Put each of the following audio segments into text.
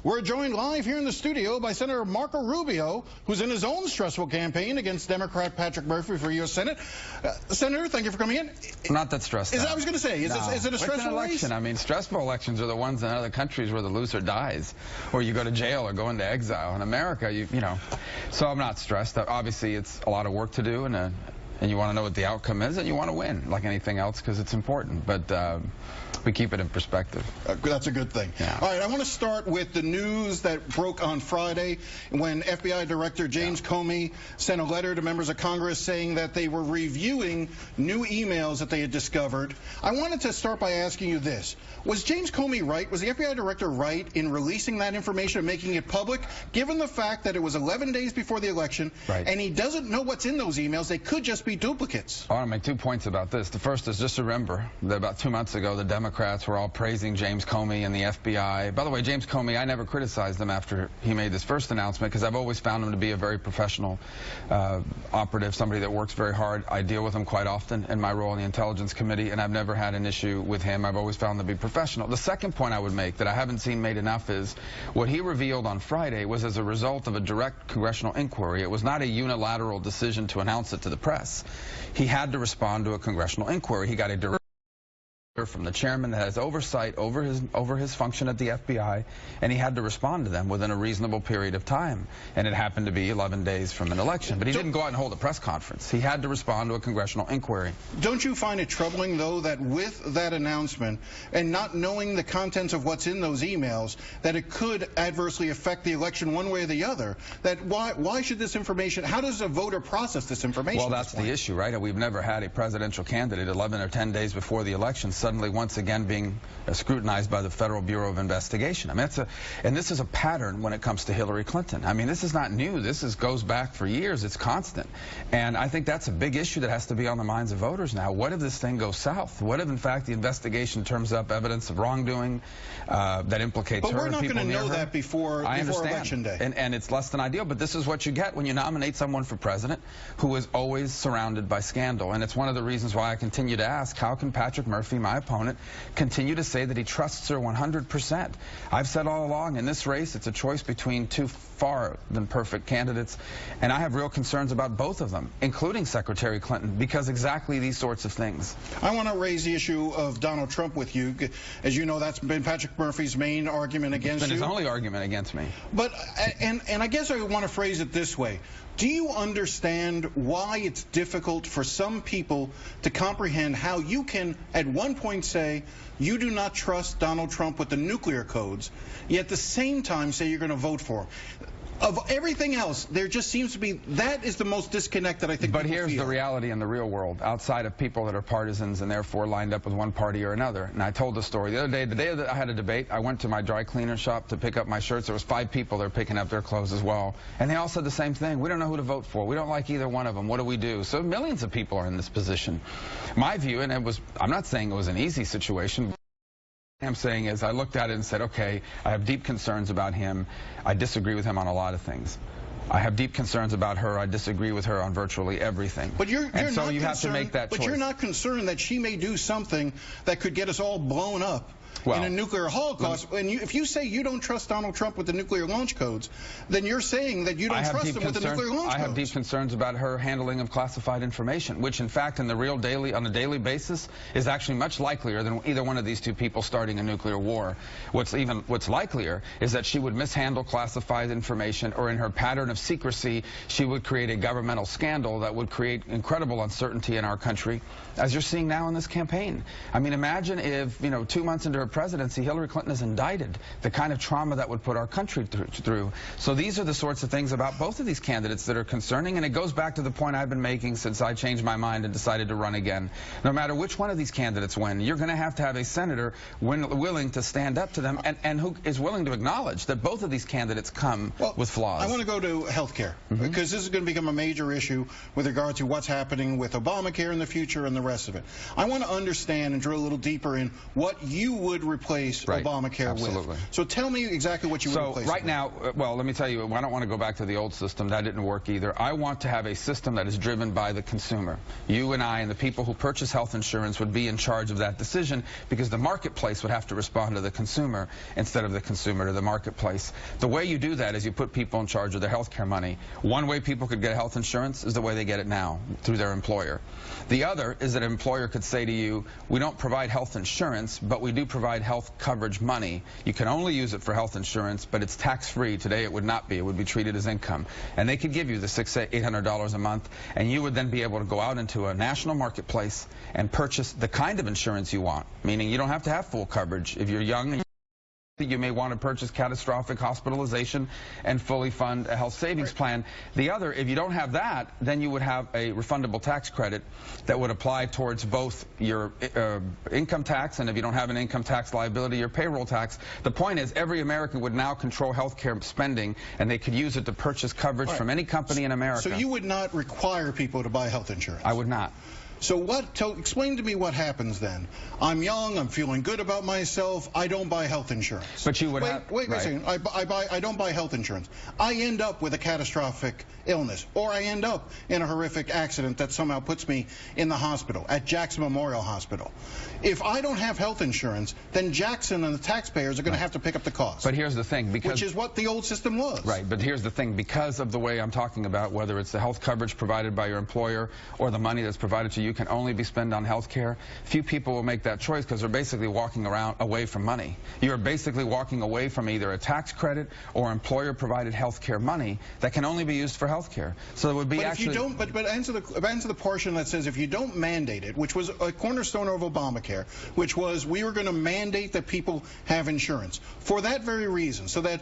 We're joined live here in the studio by Senator Marco Rubio, who's in his own stressful campaign against Democrat Patrick Murphy for U.S. Senate. Senator, thank you for coming in. Not that stressed out. I was going to say, is it a stressful election? race? I mean, stressful elections are the ones in other countries where the loser dies, or you go to jail or go into exile. In America, you know, so I'm not stressed. Obviously, it's a lot of work to do, and you want to know what the outcome is, and you want to win, like anything else, because it's important. But we keep it in perspective. That's a good thing. Yeah. All right, I want to start with the news that broke on Friday when FBI Director James Comey sent a letter to members of Congress saying that they were reviewing new emails that they had discovered. I wanted to start by asking you this. Was James Comey right? Was the FBI Director right in releasing that information and making it public, given the fact that it was 11 days before the election, and he doesn't know what's in those emails? They could just be duplicates. I want to make 2 points about this. The first is just remember that about 2 months ago, the Democrats were all praising James Comey and the FBI. By the way, James Comey, I never criticized him after he made this first announcement because I've always found him to be a very professional operative, somebody that works very hard. I deal with him quite often in my role in the Intelligence Committee, and I've never had an issue with him. I've always found him to be professional. The second point I would make that I haven't seen made enough is what he revealed on Friday was as a result of a direct congressional inquiry. It was not a unilateral decision to announce it to the press. He had to respond to a congressional inquiry. He got a direct from the chairman that has oversight over his function at the FBI, and he had to respond to them within a reasonable period of time. And it happened to be 11 days from an election. But he didn't go out and hold a press conference. He had to respond to a congressional inquiry. Don't you find it troubling, though, that with that announcement and not knowing the contents of what's in those emails, that it could adversely affect the election one way or the other? That why should this information, how does a voter process this information? Well, that's the issue, right? We've never had a presidential candidate 11 or 10 days before the election suddenly once again being scrutinized by the Federal Bureau of Investigation. I mean, and this is a pattern when it comes to Hillary Clinton. I mean, this is not new. This goes back for years. It's constant. And I think that's a big issue that has to be on the minds of voters now. What if this thing goes south? What if, in fact, the investigation turns up evidence of wrongdoing that implicates her and people near her? But we're not going to know that before Election Day. And it's less than ideal, but this is what you get when you nominate someone for president who is always surrounded by scandal. And it's one of the reasons why I continue to ask, how can Patrick Murphy, my opponent, continue to say that he trusts her 100%? I've said all along in this race it's a choice between two far than perfect candidates, and I have real concerns about both of them, including Secretary Clinton, because exactly these sorts of things. I want to raise the issue of Donald Trump with you. As you know, that's been Patrick Murphy's main argument against you. It's been his only argument against me. But and I guess I want to phrase it this way. Do you understand why it's difficult for some people to comprehend how you can at one point say you do not trust Donald Trump with the nuclear codes, yet at the same time say you're going to vote for him? Of everything else, there just seems to be, that is the most disconnect that I think But here's the reality in the real world, outside of people that are partisans and therefore lined up with one party or another. And I told the story. The other day, the day that I had a debate, I went to my dry cleaner shop to pick up my shirts. There was 5 people there picking up their clothes as well. And they all said the same thing. We don't know who to vote for. We don't like either one of them. What do we do? So millions of people are in this position. My view, and I'm not saying it was an easy situation, I'm saying is I looked at it and said, okay, I have deep concerns about him. I disagree with him on a lot of things. I have deep concerns about her. I disagree with her on virtually everything. But you're and so not you have to make that choice. But you're not concerned that she may do something that could get us all blown up in a nuclear holocaust. And if you say you don't trust Donald Trump with the nuclear launch codes, then you're saying that you don't trust him with the nuclear launch codes. I have deep concerns about her handling of classified information, which in fact on a daily basis is actually much likelier than either one of these two people starting a nuclear war. What's likelier is that she would mishandle classified information, or in her pattern of secrecy, she would create a governmental scandal that would create incredible uncertainty in our country, as you're seeing now in this campaign. I mean, imagine if, 2 months into her presidency, Hillary Clinton is indicted, the kind of trauma that would put our country through. So these are the sorts of things about both of these candidates that are concerning, and it goes back to the point I've been making since I changed my mind and decided to run again. No matter which one of these candidates win, you're going to have a senator willing to stand up to them and who is willing to acknowledge that both of these candidates come with flaws. I want to go to health care, because this is going to become a major issue with regard to what's happening with Obamacare in the future and the rest of it. I want to understand and drill a little deeper in what you would would replace Obamacare with. So tell me exactly what you would replace. So right now, well, let me tell you, I don't want to go back to the old system. That didn't work either. I want to have a system that is driven by the consumer. You and I and the people who purchase health insurance would be in charge of that decision, because the marketplace would have to respond to the consumer instead of the consumer to the marketplace. The way you do that is you put people in charge of their health care money. One way people could get health insurance is the way they get it now, through their employer. The other is that an employer could say to you, we don't provide health insurance, but we do provide health coverage money. You can only use it for health insurance, but it's tax-free. Today it would not be. It would be treated as income. And they could give you the $600, $800 a month, and you would then be able to go out into a national marketplace and purchase the kind of insurance you want, meaning you don't have to have full coverage. If you're young, you may want to purchase catastrophic hospitalization and fully fund a health savings plan. The other, if you don't have that, then you would have a refundable tax credit that would apply towards both your income tax, and if you don't have an income tax liability, your payroll tax. The point is, every American would now control health care spending, and they could use it to purchase coverage from any company in America. So you would not require people to buy health insurance? I would not. So explain to me what happens then. I'm young, I'm feeling good about myself, I don't buy health insurance. But you would wait a second, I don't buy health insurance. I end up with a catastrophic illness, or I end up in a horrific accident that somehow puts me in the hospital, at Jackson Memorial Hospital. If I don't have health insurance, then Jackson and the taxpayers are going to have to pick up the cost. But here's the thing, which is what the old system was. Right, but here's the thing, because of the way I'm talking about, whether it's the health coverage provided by your employer or the money that's provided to you can only be spent on health care, few people will make that choice because they're basically walking around away from money. You're basically walking away from either a tax credit or employer-provided health care money that can only be used for health care. So it would be If you don't, but answer the portion that says if you don't mandate it, which was a cornerstone of Obamacare, which was we were going to mandate that people have insurance for that very reason, so that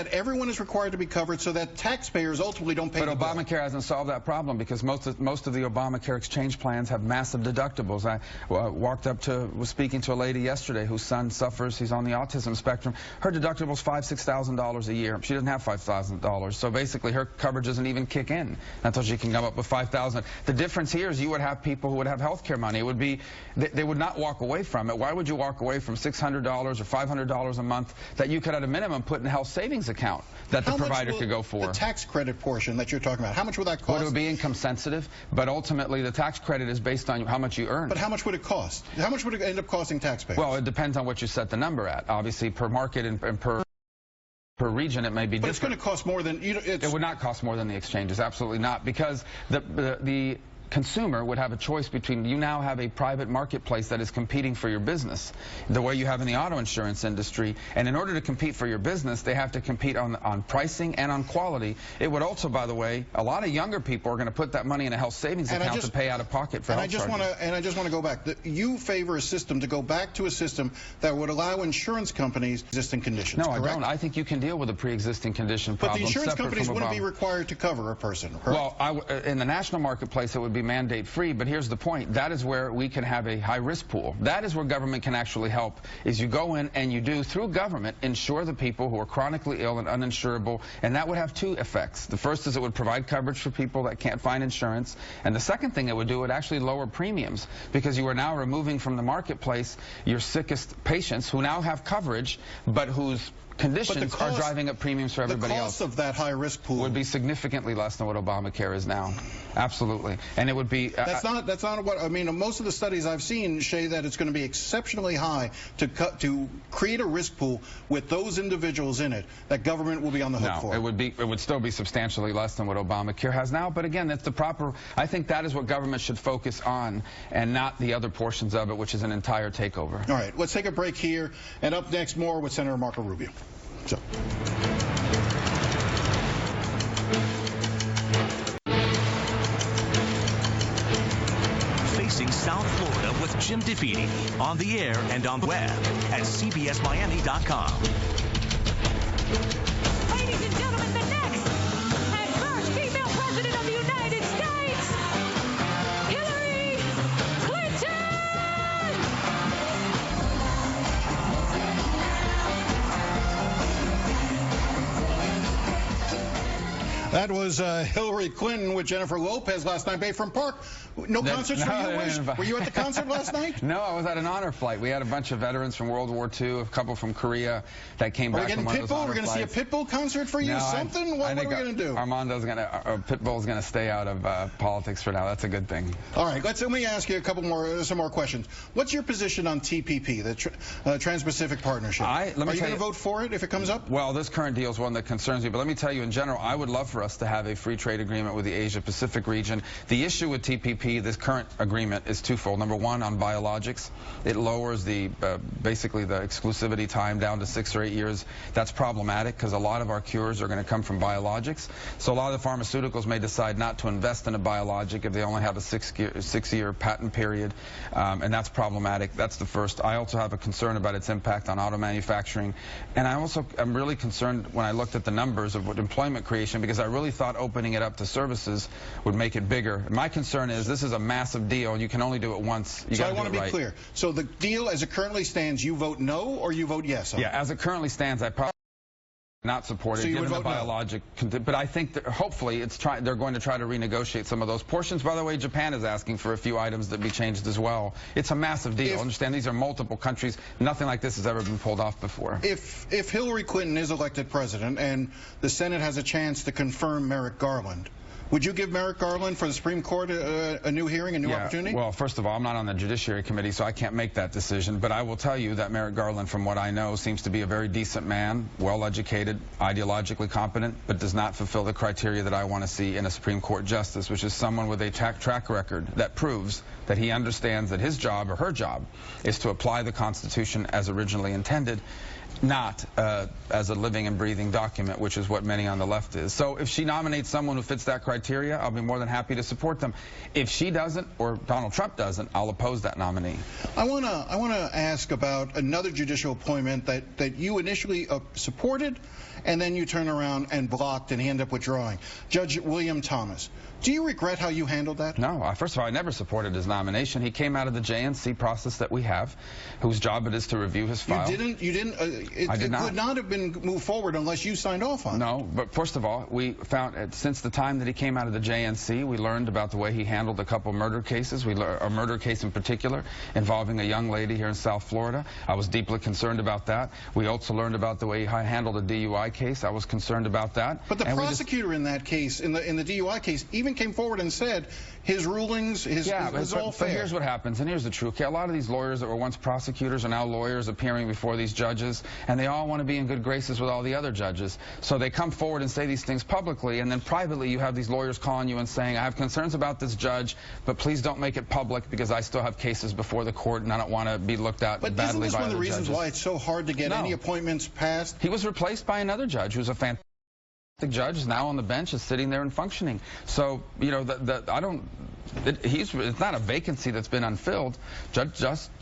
everyone is required to be covered, so that taxpayers ultimately don't pay the bill. But Obamacare hasn't solved that problem, because most of the Obamacare exchange plans have massive deductibles. I was speaking to a lady yesterday whose son suffers. He's on the autism spectrum. Her deductible is $5,000, $6,000 a year. She doesn't have $5,000, so basically her coverage doesn't even kick in until she can come up with $5,000. The difference here is you would have people who would have health care money. It would be they would not walk away from it. Why would you walk away from $600 or $500 a month that you could at a minimum put in a health savings account that the provider could go for? The tax credit portion that you're talking about, how much would that cost? Well, it would be income sensitive, but ultimately the tax credit is based on how much you earn. But how much would it cost? How much would it end up costing taxpayers? Well, it depends on what you set the number at. Obviously, per market and per region, it may be different. But it's going to cost more than... It would not cost more than the exchanges, absolutely not, because the consumer would have a choice between, you now have a private marketplace that is competing for your business, the way you have in the auto insurance industry, and in order to compete for your business, they have to compete on pricing and on quality. It would also, by the way, a lot of younger people are going to put that money in a health savings account to pay out of pocket for health charges. And I just want to go back. You favor a system to go back to a system that would allow insurance companies existing conditions, No, correct? I don't. I think you can deal with a pre-existing condition problem. But the insurance companies wouldn't be required to cover a person, correct? Well, in the national marketplace, it would be mandate free, but here's the point. That is where we can have a high risk pool. That is where government can actually help, is you go in and you do, through government, insure the people who are chronically ill and uninsurable, and that would have two effects. The first is it would provide coverage for people that can't find insurance, and the second thing it would do, it would actually lower premiums, because you are now removing from the marketplace your sickest patients who now have coverage, but whose conditions are driving up premiums for everybody else. The cost of that high-risk pool would be significally less than what Obamacare is now. Absolutely. And it would be... That's not what... I mean, most of the studies I've seen say that it's going to be exceptionally high to create a risk pool with those individuals in it that government will be on the hook for. It would still be substantially less than what Obamacare has now. But again, that's the proper... I think that is what government should focus on, and not the other portions of it, which is an entire takeover. All right. Let's take a break here, and up next, more with Senator Marco Rubio. So. Facing South Florida with Jim DeFede on the air and on the web at CBS-Miami.com. Ladies and gentlemen, the next and first female president of the United States, Hillary Clinton! That was Hillary Clinton with Jennifer Lopez last night. Bayfront Park. No concerts for you, Wish? Were you at the concert last night? No, I was at an honor flight. We had a bunch of veterans from World War II, a couple from Korea that came back from one of those honor flights. We're going to see a Pitbull concert for you? No, Something? What are we going to do? Pitbull's going to stay out of politics for now. That's a good thing. All right, let me ask you some more questions. What's your position on TPP, the Trans-Pacific Partnership? Are you going to vote for it if it comes up? Well, this current deal is one that concerns me, but let me tell you, in general, I would love for us to have a free trade agreement with the Asia-Pacific region. The issue with TPP, this current agreement, is twofold. Number one, on biologics, it lowers basically the exclusivity time down to 6 or 8 years. That's problematic because a lot of our cures are going to come from biologics. So a lot of the pharmaceuticals may decide not to invest in a biologic if they only have a six-year patent period, and that's problematic. That's the first. I also have a concern about its impact on auto manufacturing, and I'm really concerned when I looked at the numbers of what employment creation, because I really thought opening it up to services would make it bigger. My concern is this is a massive deal, and you can only do it once. So I want to be clear. So the deal as it currently stands, you vote no or you vote yes on? Yeah, as it currently stands, I probably not support it, so given the biologic. No. But I think that hopefully they're going to try to renegotiate some of those portions. By the way, Japan is asking for a few items that be changed as well. It's a massive deal. Understand, these are multiple countries. Nothing like this has ever been pulled off before. If Hillary Clinton is elected president and the Senate has a chance to confirm Merrick Garland, would you give Merrick Garland for the Supreme Court a new hearing, a new opportunity? Well, first of all, I'm not on the Judiciary Committee, so I can't make that decision. But I will tell you that Merrick Garland, from what I know, seems to be a very decent man, well-educated, ideologically competent, but does not fulfill the criteria that I want to see in a Supreme Court justice, which is someone with a track record that proves that he understands that his job or her job is to apply the Constitution as originally intended, not as a living and breathing document, which is what many on the left is. So if she nominates someone who fits that criteria, I'll be more than happy to support them. If she doesn't, or Donald Trump doesn't, I'll oppose that nominee. I want to ask about another judicial appointment that you initially supported, and then you turn around and blocked, and he ended up withdrawing. Judge William Thomas. Do you regret how you handled that? No. First of all, I never supported his nomination. He came out of the JNC process that we have, whose job it is to review his file. You didn't. I did not. It would not have been moved forward unless you signed off on it. No, but first of all, we found since the time that he came out of the JNC, we learned about the way he handled a couple murder cases. A murder case in particular involving a young lady here in South Florida. I was deeply concerned about that. We also learned about the way he handled a DUI case. I was concerned about that. But the prosecutor in that case, in the DUI case, even came forward and said his rulings, was all fair. But here's what happens, and here's the truth. Okay, a lot of these lawyers that were once prosecutors are now lawyers appearing before these judges, and they all want to be in good graces with all the other judges. So they come forward and say these things publicly, and then privately you have these lawyers calling you and saying, I have concerns about this judge, but please don't make it public because I still have cases before the court and I don't want to be looked at badly by other judges. But isn't this one of the reasons why it's so hard to get any appointments passed? He was replaced by another judge who's a fantastic judge, is now on the bench, is sitting there and functioning. So, you know, it's not a vacancy that's been unfilled.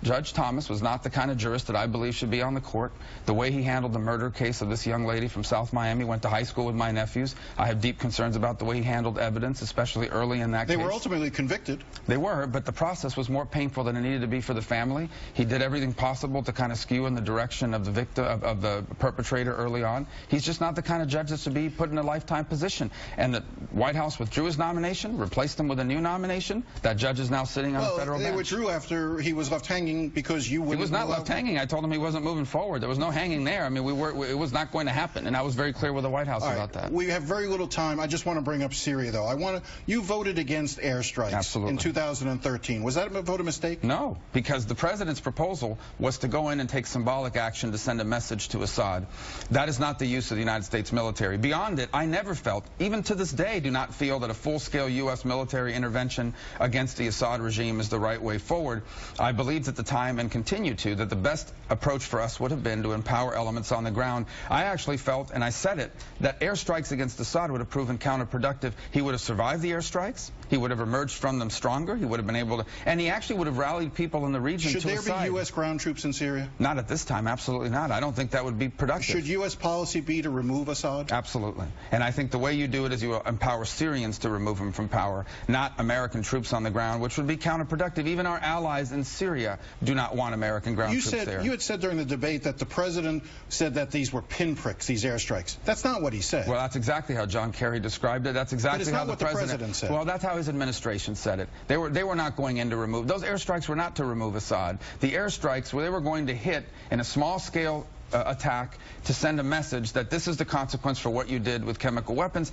Judge Thomas was not the kind of jurist that I believe should be on the court. The way he handled the murder case of this young lady from South Miami, went to high school with my nephews. I have deep concerns about the way he handled evidence, especially early in that case. They were ultimately convicted. They were, but the process was more painful than it needed to be for the family. He did everything possible to kind of skew in the direction of the victim, of the perpetrator early on. He's just not the kind of judge that should be put in a lifetime position. And the White House withdrew his nomination, replaced him with a new nomination. That judge is now sitting on the federal bench. They withdrew after he was left hanging because you wouldn't. He was not left hanging. I told him he wasn't moving forward. There was no hanging there. I mean, it was not going to happen, and I was very clear with the White House about that. We have very little time. I just want to bring up Syria, though. You voted against airstrikes in 2013. Was that a vote of mistake? No, because the president's proposal was to go in and take symbolic action to send a message to Assad. That is not the use of the United States military. Beyond it, I never felt, even to this day, do not feel that a full-scale U.S. military intervention against the Assad regime is the right way forward. I believed at the time and continue to that the best approach for us would have been to empower elements on the ground. I actually felt, and I said it, that airstrikes against Assad would have proven counterproductive. He would have survived the airstrikes. He would have emerged from them stronger. He would have been able to, and he actually would have rallied people in the region to his side. Should there be U.S. ground troops in Syria? Not at this time, absolutely not. I don't think that would be productive. Should U.S. policy be to remove Assad? Absolutely. And I think the way you do it is you empower Syrians to remove him from power, not American troops on the ground, which would be counterproductive. Even our allies in Syria do not want American ground troops there. You had said during the debate that the president said that these were pinpricks, these airstrikes. That's not what he said. Well, that's exactly how John Kerry described it. That's exactly how the president said. Well, that's how his administration said it. They were not going in to remove. Those airstrikes were not to remove Assad. The airstrikes, they were going to hit in a small-scale attack to send a message that this is the consequence for what you did with chemical weapons.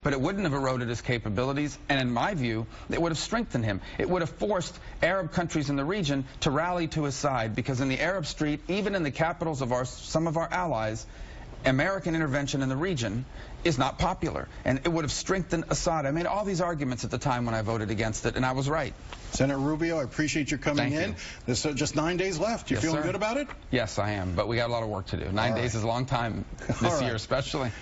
But it wouldn't have eroded his capabilities, and in my view, it would have strengthened him. It would have forced Arab countries in the region to rally to his side, because in the Arab street, even in the capitals of some of our allies, American intervention in the region is not popular, and it would have strengthened Assad. I made all these arguments at the time when I voted against it, and I was right. Senator Rubio, I appreciate your coming in. There's just 9 days left. You feeling good about it? Yes, I am, but we got a lot of work to do. 9 days is a long time this year, especially.